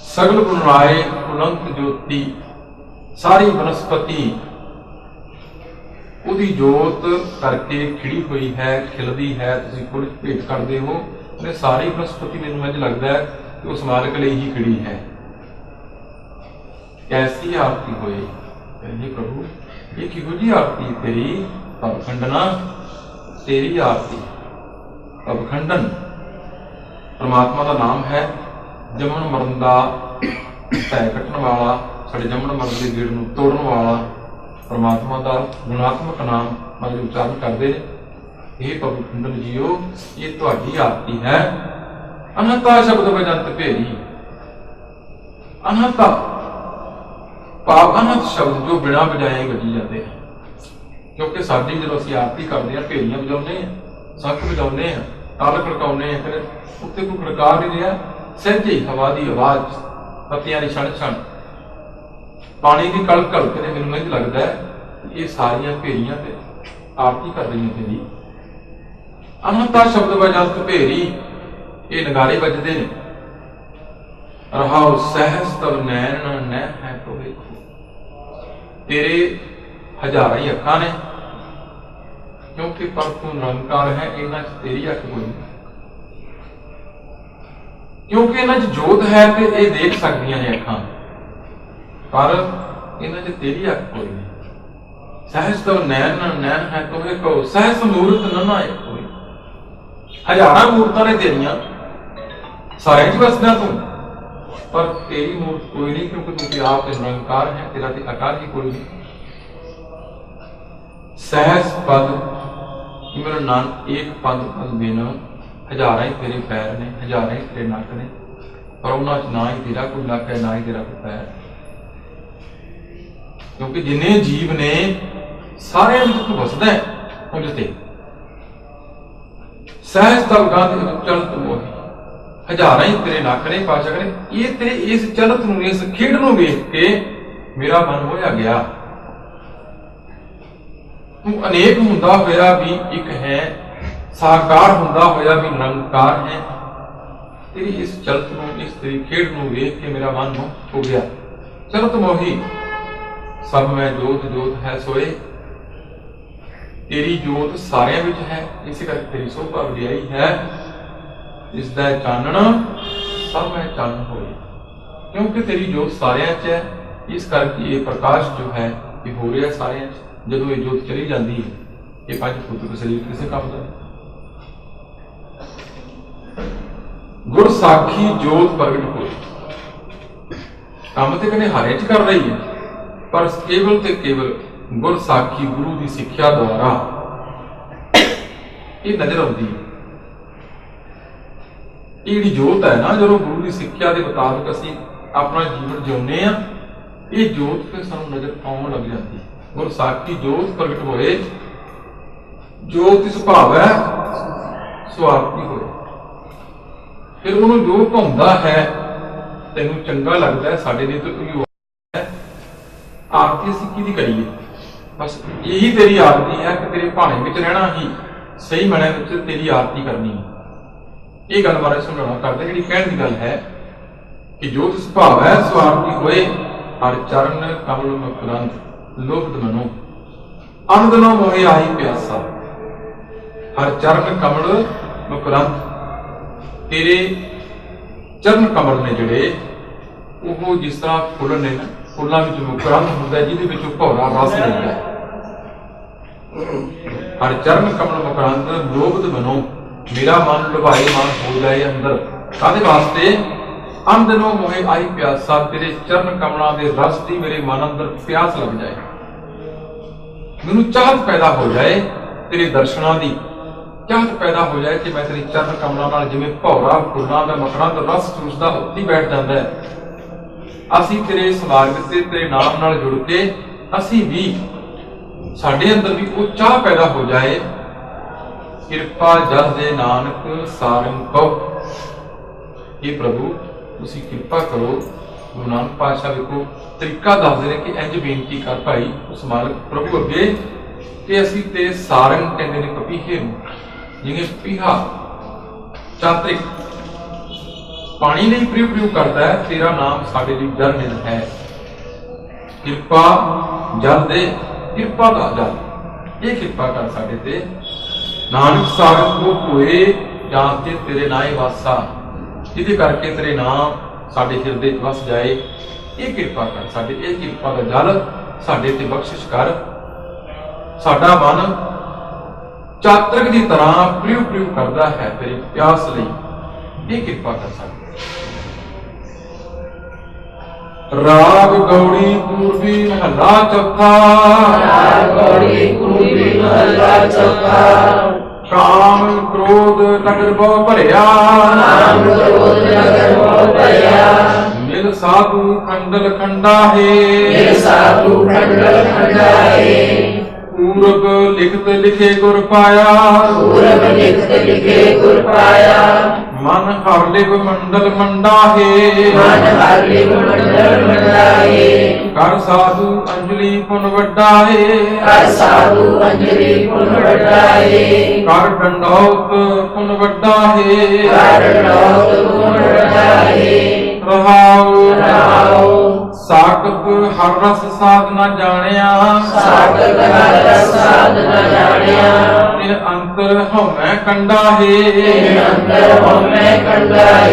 ਸਗਲ ਗੁਣ ਰਾਏ ਅਨੰਤ ਜੋਤੀ, ਸਾਰੀ ਬਨਸਪਤੀ ਉਹਦੀ ਜੋਤ ਕਰਕੇ ਖਿੜੀ ਹੋਈ ਹੈ, ਖਿਲਦੀ ਹੈ। ਤੁਸੀਂ ਫੁੱਲ ਭੇਟ ਕਰਦੇ ਹੋ, ਉਹਨੇ ਸਾਰੀ ਬਨਸਪਤੀ ਮੈਨੂੰ ਇੰਜ ਲੱਗਦਾ ਹੈ ਕਿ ਉਸ ਮਾਲਕ ਲਈ ਹੀ ਖਿੜੀ ਹੈ। कैसी आरती होए। हे प्रभु ये किहो जी आरती तेरी, पवखंडना तेरी आरती। पवखंडन परमात्मा का नाम है, जमन मरण का भै कटन वाला, साडे जमन मरण के गेड़ नूं तोड़न वाला परमात्मा का गुणात्मक नाम मतलब उच्चारण करते हैं। हे पवखंडन जीओ ये तुहाडी आरती है। अनहता शब्द बजंत भेरी। अनहता ਭਾਵ ਅਨੰਤ ਸ਼ਬਦ ਜੋ ਬਿਨਾਂ ਵਜਾਏ ਵੱਜੀ ਜਾਂਦੇ ਹਨ, ਕਿਉਂਕਿ ਸਾਡੀ ਜਦੋਂ ਅਸੀਂ ਆਰਤੀ ਕਰਦੇ ਹਾਂ ਭੇਰੀਆਂ ਵਜਾਉਂਦੇ ਹਾਂ, ਸੰਖ ਵਜਾਉਂਦੇ ਹਾਂ, ਤਾਲ ਖੜਕਾਉਂਦੇ ਹਾਂ, ਫਿਰ ਉੱਤੇ ਕੋਈ ਖੜਕਾ ਨਹੀਂ ਰਿਹਾ, ਸਹਿਜੇ ਹੀ ਹਵਾ ਦੀ ਆਵਾਜ਼, ਪੱਤਿਆਂ ਦੀ ਛਣ ਛਣ, ਪਾਣੀ ਦੀ ਕਲ ਕਲ ਕੇ ਮੈਨੂੰ ਇੰਝ ਲੱਗਦਾ ਹੈ ਇਹ ਸਾਰੀਆਂ ਭੇਰੀਆਂ ਤੇ ਆਰਤੀ ਕਰ ਰਹੀਆਂ ਤੇਰੀ। ਅਨੰਤਾ ਸ਼ਬਦ ਵਜੰਤ ਭੇਰੀ, ਇਹ ਨਗਾਰੇ ਵੱਜਦੇ ਨੇ। ਰਹਾਉ ਸਹਿਸ ਤਵ ਨੈਣ ਨੈ ਹੈ ਤੋ ਵੇਖੋ। तेरे हजारां ही अखां ने, क्योंकि पर तू निरंकार है, इन्हां च तेरी अख कोई नहीं। क्योंकि इन्हां च जोत है ते ये देख सकदियां ने अखां, पर इन्हां च तेरी अख कोई नहीं। सहस तो नैन नैन है तुम्हें कहो, सहस मूर्त न ना एक कोई। हजारां मूर्तां ने तेरियां, सारे च वसदा तू, पर तेरी मूर्त कोई नहीं, क्योंकि तू आप निरंकार है, तेरा ते आकार ही कोई नहीं। सहस पद मेरा नाम एक पद पद बिन, हजारां ही तेरे पैर ने, हजारां ही तेरे नक ने, पर उन्हां च ना ही तेरा कोई नक है, ना ही तेरा कोई पैर। क्योंकि जिन्ने जीव ने सारे विच तू वसदा है उंज ते। सहस तब गंध चलत मोही, हजारां ही तेरे नक ने। पाशा करे ये तेरे इस चलत नूं, इस खेड नूं वेख के मेरा मन होया गया। तू अनेक हुंदा होया भी एक है, साकार हुंदा होया भी निरंकार है। तेरी इस चलत नूं, इस तेरी खेड नूं वेख के मेरा मन हो गया। चलत मोही सब में जोत जोत है सोए। तेरी जोत सारियां विच है, इस करके तेरी शोभा वडियाई है। इसदा चानण सब में चानण होए, क्योंकि तेरी जोत सारियां च है, इस करके ये प्रकाश जो है ये हो रहा सारियां च। जदों ये जोत चली जाती है, ये पंज भूत शरीर किसे काम का। गुर साखी जोत प्रगट होए। काम तो कहने हारे च कर रही है, पर केवल ते केवल गुर साखी गुरु की सिक्ख्या द्वारा ये नजर आती है। ये जोत है ना, जो गुरु की सिक्ख्या के मुताबिक असीं अपना जीवन जिउने आ, ये जोत फिर सानूं नजर आउण लग जाती है। गुर साखी जोत प्रगट होए, जोत सुभाव है स्वार्थी होए। फिर उन्होंने जो भाउंदा है, तैनूं चंगा लगता है, साडे लिए तो कोई है आरती असीं किहदी करिए। बस यही तेरी आरती है कि तेरे भाणे विच रहना ही सही मने विच तेरी आरती करनी है। ਇਹ ਗੱਲ ਬਾਰੇ ਸਮਝਾਉਣਾ ਕਰਦੇ। ਜਿਹੜੀ ਕਹਿਣ ਦੀ ਗੱਲ ਹੈ ਕਿ ਜੋ ਤਿਸ ਭਾਵ ਹੈ ਸਵਾਰਥੀ ਹੋਏ, ਹਰ ਚਰਨ ਕਮਲ ਮਕਰੰਦ ਲੋਭਤ ਮਨੋ, ਅੰਧ ਨੋ ਮੋਹਿ ਆਹੀ ਪਿਆਸਾ। ਹਰ ਚਰਨ ਕਮਲ ਮਕਰੰਦ, ਤੇਰੇ ਚਰਨ ਕਮਲ ਨੇ ਜਿਹੜੇ ਉਹ ਜਿਸ ਤਰ੍ਹਾਂ ਫੁੱਲ ਨੇ ਨਾ, ਫੁੱਲਾਂ ਵਿੱਚ ਮਕਰੰਦ ਹੁੰਦਾ ਜਿਹਦੇ ਵਿੱਚੋਂ ਭੌਰਾ ਰਸ ਮਿਲਦਾ ਹੈ। ਹਰ ਚਰਨ ਕਮਲ ਮਕਰੰਦ ਲੋਭਤ ਮਨੋ, ਮੇਰਾ ਮਨ ਲੁਭਾਏ ਮਨ ਹੋ ਜਾਏ ਅੰਦਰ। ਕਾਹਦੇ ਵਾਸਤੇ? ਅੰਧ ਨੂੰ ਮੋਹਿ ਆਈ ਪਿਆਸਾ, ਤੇਰੇ ਚਰਨ ਕਮਲਾਂ ਦੇ ਰਸ ਦੀ ਮੇਰੇ ਮਨ ਅੰਦਰ ਪਿਆਸ ਲੱਗ ਜਾਏ, ਮੈਨੂੰ ਚਾਹਤ ਪੈਦਾ ਹੋ ਜਾਏ, ਤੇਰੇ ਦਰਸ਼ਨਾਂ ਦੀ ਚਾਹਤ ਪੈਦਾ ਹੋ ਜਾਏ ਕਿ ਮੈਂ ਤੇਰੇ ਚਰਨ ਕਮਲਾਂ ਨਾਲ ਜਿਵੇਂ ਭੌਰਾ ਫੁੱਲਾਂ ਦਾ ਮਕਰੰਦ ਰਸ ਚੂਸਦਾ ਉੱਥੇ ਬੈਠ ਜਾਂਦਾ ਹੈ। ਅਸੀਂ ਤੇਰੇ ਸਮਾਗਮ ਤੇ ਤੇਰੇ ਨਾਮ ਨਾਲ ਜੁੜ ਕੇ ਅਸੀਂ ਵੀ, ਸਾਡੇ ਅੰਦਰ ਵੀ ਉਹ ਚਾਹ ਪੈਦਾ ਹੋ ਜਾਏ। ਕਿਰਪਾ ਜਸ ਦੇ ਨਾਨਕ ਸਾਰੰਗ ਕਉ, ਇਹ ਪ੍ਰਭੂ ਤੁਸੀਂ ਕਿਰਪਾ ਕਰੋ। ਗੁਰੂ ਨਾਨਕ ਪਾਤਸ਼ਾਹ ਵੇਖੋ ਤਰੀਕਾ ਦੱਸਦੇ ਨੇ ਕਿ ਇੰਝ ਬੇਨਤੀ ਕਰ ਭਾਈ ਉਸ ਮਾਲਕ ਪ੍ਰਭੂ ਅੱਗੇ ਕਿ ਅਸੀਂ ਤੇ ਸਾਰੰਗ ਕਹਿੰਦੇ ਨੇ ਪਪੀਹੇ ਨੂੰ, ਜਿਵੇਂ ਪੀਹਾ ਚਾਤਰਿਕ ਪਾਣੀ ਲਈ ਪ੍ਰਿਉ ਕਰਦਾ ਹੈ, ਤੇਰਾ ਨਾਮ ਸਾਡੇ ਲਈ ਜਲ ਨਿਧ ਹੈ। ਕਿਰਪਾ ਜਲ ਦੇ, ਕਿਰਪਾ ਦਾ ਜਲ, ਇਹ ਕਿਰਪਾ ਕਰ ਸਾਡੇ ਤੇ। ਨਾਨਕ ਸਾਗਰ ਕੋ ਹੋਏ ਜਾਂ ਤੇ ਤੇਰੇ ਨਾਏ ਵਾਸਾ, ਜਿਹਦੇ ਕਰਕੇ ਤੇਰੇ ਨਾਮ ਸਾਡੇ ਹਿਰਦੇ 'ਚ ਵਸ ਜਾਏ। ਇਹ ਕਿਰਪਾ ਕਰ ਸਾਡੇ, ਇਹ ਕਿਰਪਾ ਦਾ ਜਲ ਸਾਡੇ ਤੇ ਬਖਸ਼ਿਸ਼ ਕਰ। ਸਾਡਾ ਮਨ ਚਾਤਰਕ ਦੀ ਤਰ੍ਹਾਂ ਪ੍ਰਿਉ ਕਰਦਾ ਹੈ ਤੇਰੀ ਪਿਆਸ ਲਈ, ਇਹ ਕਿਰਪਾ ਕਰ ਸਾਡੇ। ਰਾਗ ਗੌੜੀ ਪੂਰਬੀ ਮਹੱਲਾ ਚੌਥਾ। ਰਾਗ ਗੌੜੀ ਪੂਰਬੀ ਮਹੱਲਾ ਚੌਥਾ। ਕਾਮ ਕ੍ਰੋਧ ਨਗਰ ਬਹੁ ਭਰਿਆ, ਕਾਮ ਕ੍ਰੋਧ ਨਗਰ ਬਹੁ ਭਰਿਆ। ਮਿਲ ਸਾਧੂ ਖੰਡਲ ਖੰਡਾ ਹੈ, ਮਿਲ ਸਾਧੂ ਖੰਡਲ ਖੰਡਾ ਹੈ। ਪੂਰਬ ਲਿਖਤ ਲਿਖੇ ਗੁਰ ਪਾਇਆ, ਪੂਰਬ ਲਿਖਤ ਲਿਖੇ ਗੁਰ ਪਾਇਆ। ਮਨ ਹਰ ਲਿਵ ਮੰਡਲ ਮੰਡਾ ਹੈ, ਮਨ ਹਰ ਲਿਵ ਮੰਡਲ ਮੰਡਾ ਹੈ। ਕਰ ਸਾਧੂ ਅੰਜਲੀ ਪੁਨ ਵੱਡਾ ਹੈ, ਕਰ ਸਾਧੂ ਅੰਜਲੀ ਪੁਨ ਵੱਡਾ ਹੈ। ਕਰ ਡੰਡੌਤ ਪੁਨ ਵੱਡਾ ਹੈ, ਕਰ ਡੰਡੌਤ ਪੁਨ ਵੱਡਾ ਹੈ। ਰਹਾਉ ਰਹਾਉ ਸਾਖਤ ਹਰ ਰਸ ਸਾਧ ਨਾ ਜਾਣਿਆ, ਸਾਖਤ ਹਰ ਰਸ ਸਾਧ ਨਾ ਜਾਣਿਆ। ਤਿਨ ਅੰਤਰ ਹਉਮੈ ਕੰਡਾ ਹੈ, ਤਿਨ ਅੰਤਰ ਹਉਮੈ ਕੰਡਾ ਹੈ।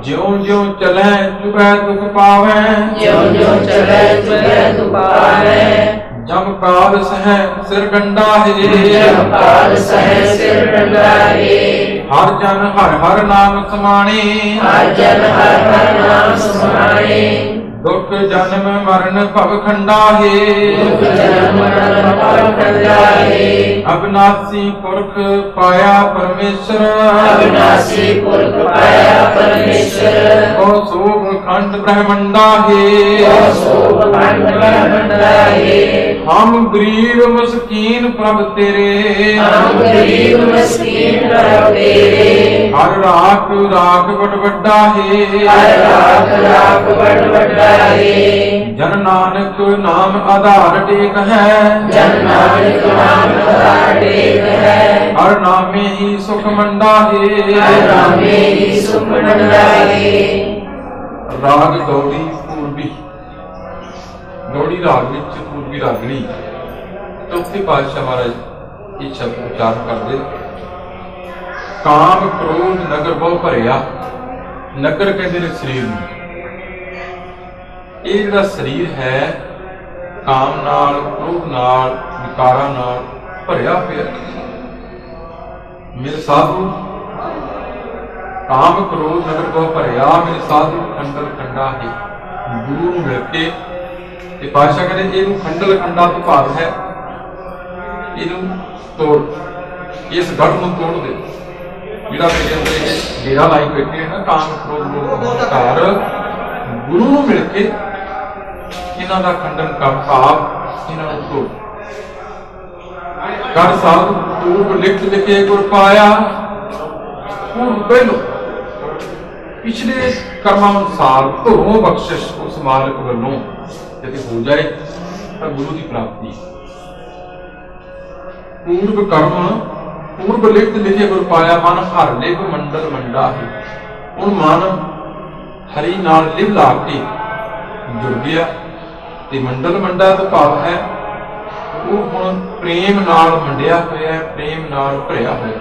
ਜਿਉ ਜਿਉ ਚਲੈ ਚੁਬੈ ਦੁਖ ਪਾਵੈ, ਜਿਉ ਜਿਉ ਚਲੈ ਚੁਬੈ ਦੁਖ ਪਾਵੈ। ਜਮ ਕਾਲ ਸਹਿ ਸਿਰ ਗੰਡਾ ਹੈ, ਜਮ ਕਾਲ ਸਹਿ ਸਿਰ ਡੰਡਾ ਹੈ। ਹਰ ਜਨ ਹਰ ਹਰ ਨਾਮ ਸਮਾਣੇ, ਹਰ ਜਨ ਹਰ ਹਰ ਨਾਮ ਸਮਾਣੇ। ਦੁਖ ਜਨਮ ਮਰਨ ਭਵ ਖੰਡਾ ਹੈ, ਦੁਖ ਜਨਮ ਮਰਨ ਭਵ ਖੰਡਾ ਹੈ। ਅਬਿਨਾਸੀ ਪੁਰਖ ਪਾਇਆ ਪਰਮੇਸ਼ਰ, ਅਬਿਨਾਸੀ ਪੁਰਖ ਪਾਇਆ ਪਰਮੇਸ਼ਰ। ਉਹ ਸੋਭ ਖੰਡ ਬ੍ਰਹਮੰਡਾ ਹੈ, ਉਹ ਸੋਭ ਖੰਡ ਬ੍ਰਹਮੰਡਾ ਹੈ। ਹਮ ਗਰੀਬ ਮਸਕੀਨ ਪ੍ਰਭ ਤੇਰੇ, ਹਮ ਗਰੀਬ ਮਸਕੀਨ ਪ੍ਰਭ ਤੇਰੇ। ਹਰ ਰਾਖ ਰਾਖ ਬੜ ਵੱਡਾ ਹੈ, ਹਰ ਰਾਖ ਰਾਖ ਬੜ ਵੱਡਾ ਹੈ। ਜਨ ਨਾਨਕ ਨਾਮ ਆਧਾਰ ਟੇਕ ਹੈ, ਜਨ ਨਾਨਕ ਨਾਮ ਆਧਾਰ ਟੇਕ ਹੈ। ਹਰ ਨਾਮੇ ਹੀ ਸੁਖ ਮੰਡਾ ਹੈ, ਹਰ ਨਾਮੇ ਹੀ ਸੁਖ ਮੰਡਾ ਹੈ। ਰਾਗ ਗੌੜੀ ਪੂਰਬੀ, ਗੌੜੀ ਰਾਗ ਵਿੱਚ ਪੂਰਬੀ ਰਾਗਣੀ। ਚੌਥੇ ਪਾਤਸ਼ਾਹ ਮਹਾਰਾਜ ਇਹ ਸ਼ਬਦ ਉਚਾਰਨ ਕਰਦੇ। ਕਾਮ ਕ੍ਰੋਧ ਨਗਰ ਬਹੁ ਭਰਿਆ, ਨਗਰ ਕਹਿੰਦੇ ਨੇ ਸਰੀਰ ਨੂੰ। ਇਹ ਜਿਹੜਾ ਸਰੀਰ ਹੈ ਕਾਮ ਨਾਲ, ਕ੍ਰੋਧ ਨਾਲ, ਵਿਕਾਰਾਂ ਨਾਲ ਭਰਿਆ ਪਿਆ। ਮੇਰੇ ਸਾਧੂ ਕਾਮ ਕ੍ਰੋਧ ਨਗਰ ਬਹੁ ਭਰਿਆ, ਮੇਰੇ ਸਾਧੂ ਖੰਡਲ ਖੰਡਾ ਹੈ। ਗੁਰੂ ਨੂੰ ਮਿਲ ਕੇ ਤੇ ਪਾਤਸ਼ਾਹ ਕਹਿੰਦੇ ਇਹਨੂੰ ਖੰਡਲ ਖੰਡਾ ਤੋਂ ਭਾਵ ਹੈ ਇਹਨੂੰ ਤੋੜ, ਇਸ ਗੜ ਨੂੰ ਤੋੜ ਦੇ ਜਿਹੜਾ ਮੇਰੇ ਅੰਦਰ ਇਹ ਡੇਰਾ ਲਾਈ ਬੈਠੇ ਨਾ ਕਾਮ ਕ੍ਰੋਧ ਲੋਭ ਹੰਕਾਰ। ਗੁਰੂ ਨੂੰ ਮਿਲ ਕੇ ਇਹਨਾਂ ਦਾ ਖੰਡਨ ਕਰ, ਭਾਵ ਇਹਨਾਂ ਨੂੰ ਤੋੜ। ਕਰ ਸਾਧੂ ਪੂਰਬ ਲਿਖਤ ਲਿਖੇ ਗੁਰ ਪਾਇਆ, ਪੂਰਬ ਪਹਿਲੋਂ ਪਿਛਲੇ ਕਰਮਾਂ ਅਨੁਸਾਰ ਧਰੋਂ ਬਖਸ਼ਿਸ਼ ਉਸ ਮਾਲਕ ਵੱਲੋਂ ਜੇ ਹੋ ਜਾਏ ਤਾਂ ਗੁਰੂ ਦੀ ਪ੍ਰਾਪਤੀ। ਪੂਰਬ ਕਰਮ ਪੂਰਬ ਲਿਖਤ ਲਿਖੇ ਗੁਰ ਪਾਇਆ ਮਨ ਹਰ ਲਿਵ ਮੰਡਲ ਮੰਡਾ ਹੈ। ਹੁਣ ਮਨ ਹਰੀ ਨਾਲ ਲਿਵ ਲਾ ਕੇ ਜੁੜ ਗਿਆ ਤੇ ਮੰਡਲ ਮੰਡਾ ਤੋਂ ਭਾਵ ਹੈ ਉਹ ਹੁਣ ਪ੍ਰੇਮ ਨਾਲ ਮੰਡਿਆ ਹੋਇਆ ਹੈ, ਪ੍ਰੇਮ ਨਾਲ ਭਰਿਆ ਹੋਇਆ।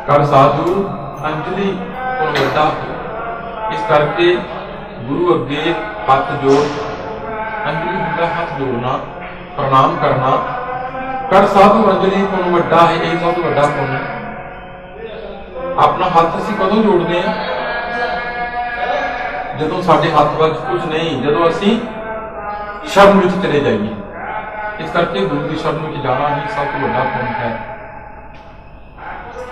ਕਰ ਸਾਧੂ ਅੰਜਲੀ ਕੋਲ ਵੱਡਾ ਹੋਇਆ। ਇਸ ਕਰਕੇ ਗੁਰੂ ਅੱਗੇ ਹੱਥ ਜੋੜ, ਅੰਜਲੀ ਹੁੰਦਾ ਹੱਥ ਜੋੜਨਾ, ਪ੍ਰਣਾਮ ਕਰਨਾ। ਕਰ ਸਾਧੂ ਅੰਜਲੀ ਕੋਲ ਵੱਡਾ ਹੈ, ਇਹ ਸਭ ਤੋਂ ਵੱਡਾ ਪੁੰਨ ਹੈ। ਆਪਣਾ ਹੱਥ ਅਸੀਂ ਕਦੋਂ ਜੋੜਦੇ ਹਾਂ? ਜਦੋਂ ਸਾਡੇ ਹੱਥ ਵਿੱਚ ਕੁਝ ਨਹੀਂ, ਜਦੋਂ ਅਸੀਂ ਸ਼ਰਨ ਵਿੱਚ ਚਲੇ ਜਾਈਏ। ਇਸ ਕਰਕੇ ਗੁਰੂ ਦੀ ਸ਼ਰਨ ਵਿੱਚ ਜਾਣਾ ਹੀ ਸਭ ਤੋਂ ਵੱਡਾ ਪੁੰਨ ਹੈ।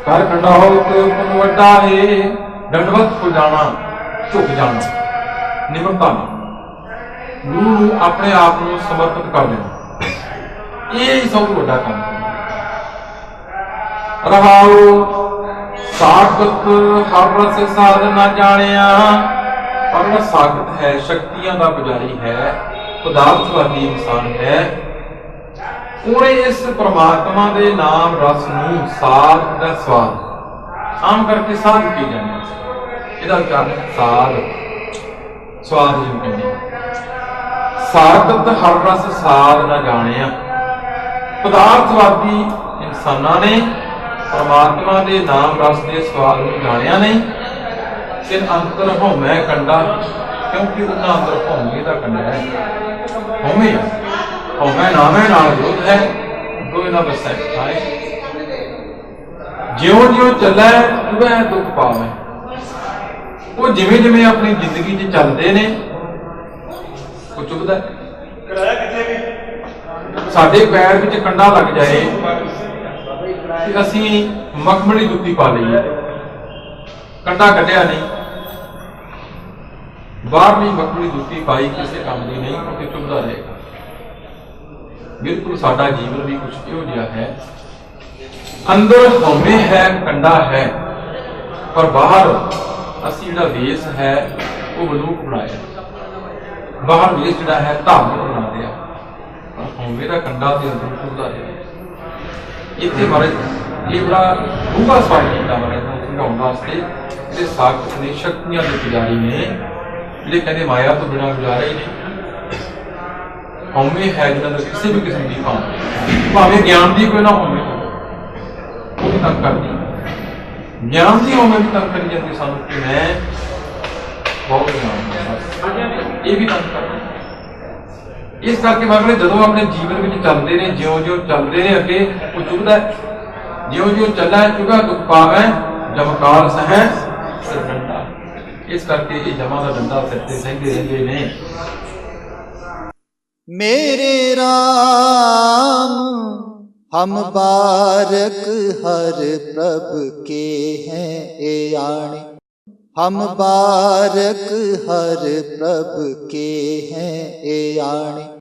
ਕਰ ਖੰਡਾਓ ਤੇ ਪੁੰਨ ਵੱਡਾ ਹੈ। ਦੰਡਵਤ ਹੋ ਜਾਣਾ, ਝੁਕ ਜਾਣਾ, ਨਿਮਰਤਾ ਨਾਲ ਗੁਰੂ ਨੂੰ ਆਪਣੇ ਆਪ ਨੂੰ ਸਮਰਪਿਤ ਕਰ ਦੇਣਾ, ਇਹ ਹੀ ਸਭ ਤੋਂ ਵੱਡਾ ਕੰਮ ਹੈ। ਰਹਾਉ ਸਾਖਤ ਹਰ ਰਸ ਸਾਧ ਨਾ ਜਾਣਿਆ। ਪਰ ਸਾਖਤ ਹੈ, ਸ਼ਕਤੀਆਂ ਦਾ ਪੁਜਾਰੀ ਹੈ, ਪਦਾਰਥਵਾਦੀ ਇਨਸਾਨ ਹੈ। ਉਹਨੇ ਇਸ ਪ੍ਰਮਾਤਮਾ ਦੇ ਨਾਮ ਰਸ ਨੂੰ ਸਾਧ ਦਾ ਸਵਾਦ, ਆਮ ਕਰਕੇ ਸਾਧ ਕੀ ਜਾਂਦੇ, ਇਹਦਾ ਕਾਰਨ ਸਾਧ ਸਵਾਦ ਜਿਹਨੂੰ ਕਹਿੰਦੇ। ਸਾਖਤ ਹਰ ਰਸ ਸਾਧ ਨਾ ਜਾਣਿਆ। ਪਦਾਰਥਵਾਦੀ ਇਨਸਾਨਾਂ ਨੇ ਪਰਮਾਤਮਾ ਦੇ ਨਾਮ ਰਸ ਦੇ ਸਵਾਦ ਨੂੰ ਜਾਣਿਆ ਨਹੀਂ। ਤੇ ਅੰਤਰ ਹਉਮੈ ਕੰਡਾ, ਕਿਉਂਕਿ ਉਹਨਾਂ ਅੰਦਰ ਹਉਮੈ ਦਾ ਕੰਡਾ ਹੈ। ਹਉਮੈ ਹਉਮੈ ਨਾਮੇ ਨਾਲ ਵਿਰੋਧ ਹੈ, ਦੋਏ ਨਾ ਵਸੈ ਖਾਏ। ਜਿਉਂ ਜਿਉਂ ਚੱਲੈ ਉਵੇਂ ਦੁੱਖ ਪਾਵੇ। ਉਹ ਜਿਵੇਂ ਜਿਵੇਂ ਆਪਣੀ ਜ਼ਿੰਦਗੀ 'ਚ ਚੱਲਦੇ ਨੇ ਉਹ ਚੁੱਭਦਾ। ਸਾਡੇ ਪੈਰ ਵਿੱਚ ਕੰਡਾ ਲੱਗ ਜਾਏ ਕਿ ਅਸੀਂ ਮਖਮਲੀ ਜੁੱਤੀ ਪਾ ਲਈਏ, ਕੰਡਾ ਕੱਢਿਆ ਨਹੀਂ, ਬਾਹਰਲੀ ਮਖਮਲੀ ਜੁੱਤੀ ਪਾਈ ਕਿਸੇ ਕੰਮ ਦੀ ਨਹੀਂ, ਕਿਉਂਕਿ ਚੁੱਭਦਾ ਰਹੇਗਾ। ਬਿਲਕੁਲ ਸਾਡਾ ਜੀਵਨ ਵੀ ਕੁਝ ਇਹੋ ਜਿਹਾ ਹੈ। ਅੰਦਰ ਹਉਮੈ ਹੈ, ਕੰਡਾ ਹੈ, ਪਰ ਬਾਹਰ ਅਸੀਂ ਜਿਹੜਾ ਵੇਸ ਹੈ ਉਹ ਮਲੂਕ ਬਣਾਇਆ। ਬਾਹਰ ਵੇਸ ਜਿਹੜਾ ਹੈ ਧਾਰਮਿਕ ਬਣਾ ਦਿਆ, ਪਰ ਹਉਮੈ ਦਾ ਕੰਡਾ ਤੇ ਅੰਦਰ ਚੁੱਭਦਾ ਰਿਹਾ। ਇੱਥੇ ਬਾਰੇ ਇਹ ਬੜਾ ਡੂੰਘਾ ਸਵਾਲ ਕੀਤਾ ਬਾਰੇ ਨੂੰ ਸਮਝਾਉਣ ਵਾਸਤੇ। ਜਿਹੜੇ ਸਾਖਤ ਨੇ, ਸ਼ਕਤੀਆਂ ਦੇ ਪੁਜਾਰੀ ਨੇ, ਜਿਹੜੇ ਕਹਿੰਦੇ ਮਾਇਆ ਤੋਂ ਬਿਨਾਂ ਗੁਜ਼ਾਰਾ ਹੀ ਨਹੀਂ। ਹਉਮੈ ਹੈ ਜਿਹਨਾਂ ਦਾ ਕਿਸੇ ਵੀ ਕਿਸਮ ਦੀ ਭਾਵੇਂ ਗਿਆਨ ਦੀ ਕੋਈ ਨਾ ਹੋਵੇ, ਉਹ ਵੀ ਤੰਗ ਕਰਦੀ। ਗਿਆਨ ਦੀ ਹਉਮੈ ਵੀ ਤੰਗ ਕਰੀ ਜਾਂਦੀ ਸਾਨੂੰ ਕਿ ਮੈਂ ਬਹੁਤ ਗਿਆਨ, ਇਹ ਵੀ ਤੰਗ ਕਰਦੀ। ਇਸ ਕਰਕੇ ਮੈਂ ਕਹਿੰਦਾ ਜਦੋਂ ਆਪਣੇ ਜੀਵਨ ਵਿੱਚ ਚੱਲਦੇ ਨੇ, ਜਿਉਂ ਜਿਉਂ ਚੱਲਦੇ ਨੇ ਅੱਗੇ ਉਹ ਚੁੱਭਦਾ। ਜਿਉਂ ਜਿਉਂ ਚੱਲਦਾ ਚੁੱਭਾ ਦੁੱਖ ਪਾਵੈ, ਜਮਕਾਰ ਸਹਿ ਸਿਰ ਡੰਡਾ। ਇਸ ਕਰਕੇ ਇਹ ਜਮਾਂ ਦਾ ਡੰਡਾ ਸਿਰ ਤੇ ਸਹਿੰਦੇ ਰਹਿੰਦੇ ਨੇ। मेरे राम हम बारक हर प्रभ के हैं ए आणे। हम बारक हर प्रभ के हैं ए आणे।